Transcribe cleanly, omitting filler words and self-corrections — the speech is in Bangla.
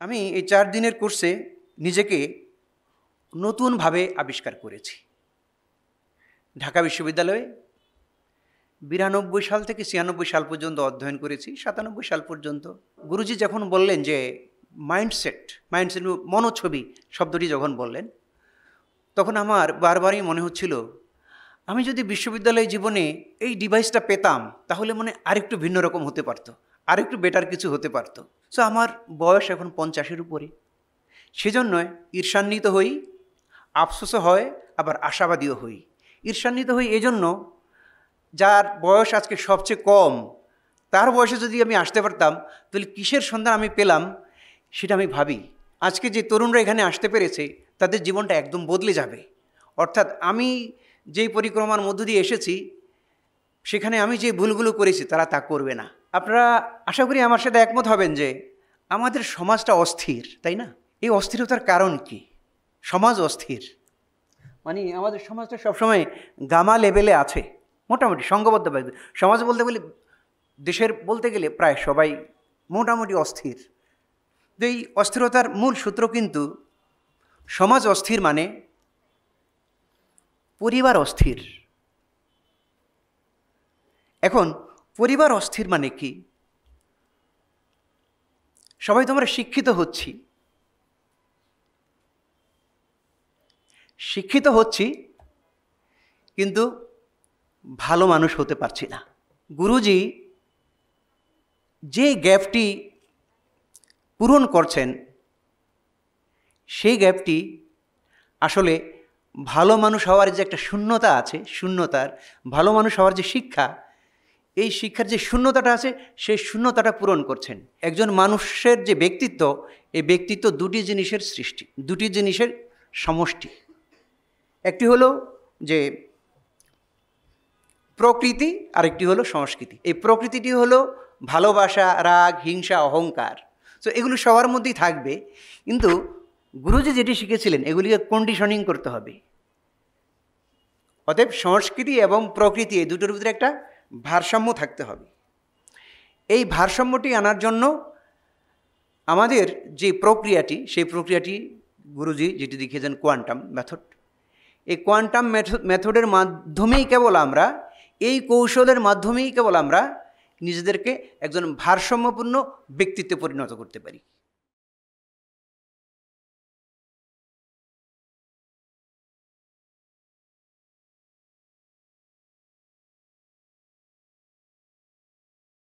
আমি এই 4 দিনের কোর্সে নিজেকে নতুনভাবে আবিষ্কার করেছি। ঢাকা বিশ্ববিদ্যালয়ে 92 সাল থেকে 96 সাল পর্যন্ত অধ্যয়ন করেছি, 97 সাল পর্যন্ত। গুরুজি যখন বললেন যে মাইন্ডসেট মনোছবি শব্দটি যখন বললেন, তখন আমার বারবারই মনে হচ্ছিল আমি যদি বিশ্ববিদ্যালয় জীবনে এই ডিভাইসটা পেতাম তাহলে মনে আরেকটু ভিন্ন রকম হতে পারতো, আরেকটু বেটার কিছু হতে পারতো। সো আমার বয়স এখন 50-এর উপরে, সেজন্য ঈর্ষান্বিত হই, আফসোসও হয়, আবার আশাবাদীও হই। ঈর্ষান্বিত হই এজন্য, যার বয়স আজকে সবচেয়ে কম তার বয়সে যদি আমি আসতে পারতাম তাহলে কিসের সন্ধান আমি পেলাম সেটা আমি ভাবি। আজকে যে তরুণরা এখানে আসতে পেরেছে তাদের জীবনটা একদম বদলে যাবে। অর্থাৎ আমি যেই পরিক্রমার মধ্য দিয়ে এসেছি সেখানে আমি যে ভুলগুলো করেছি তারা তা করবে না। আপনারা আশা করি আমার সাথে একমত হবেন যে আমাদের সমাজটা অস্থির, তাই না? এই অস্থিরতার কারণ কি? সমাজ অস্থির, মানে আমাদের সমাজটা সবসময় গামা লেভেলে আছে, মোটামুটি সংঘবদ্ধভাবে। সমাজ বলতে গেলে, দেশের বলতে গেলে প্রায় সবাই মোটামুটি অস্থির। তো এই অস্থিরতার মূল সূত্র কিন্তু সমাজ অস্থির মানে পরিবার অস্থির। এখন পরিবার অস্থির মানে কি? সবাই তো আমরা শিক্ষিত হচ্ছি কিন্তু ভালো মানুষ হতে পারছি না। গুরুজি যে গ্যাপটি পূরণ করছেন সেই গ্যাপটি আসলে ভালো মানুষ হওয়ার যে একটা শূন্যতা আছে, ভালো মানুষ হওয়ার যে শিক্ষা, এই শিক্ষার যে শূন্যতাটা আছে সেই শূন্যতাটা পূরণ করছেন। একজন মানুষের যে ব্যক্তিত্ব, এই ব্যক্তিত্ব দুটি জিনিসের সৃষ্টি, দুটি জিনিসের সমষ্টি। একটি হলো যে প্রকৃতি, আরেকটি হলো সংস্কৃতি। এই প্রকৃতিটি হলো ভালোবাসা, রাগ, হিংসা, অহংকার। তো এগুলো সবার মধ্যেই থাকবে, কিন্তু গুরুজি যেটি শিখেছিলেন এগুলিকে কন্ডিশনিং করতে হবে। অতএব সংস্কৃতি এবং প্রকৃতি এই দুটোর ভিতরে একটা ভারসাম্য থাকতে হবে। এই ভারসাম্যটি আনার জন্য আমাদের যে প্রক্রিয়াটি, সেই প্রক্রিয়াটি গুরুজি যেটি দেখিয়েছেন কোয়ান্টাম মেথড। এই কোয়ান্টাম মেথডের মাধ্যমেই কেবল আমরা, এই কৌশলের মাধ্যমেই কেবল আমরা নিজেদেরকে একজন ভারসাম্যপূর্ণ ব্যক্তিত্বে পরিণত করতে পারি।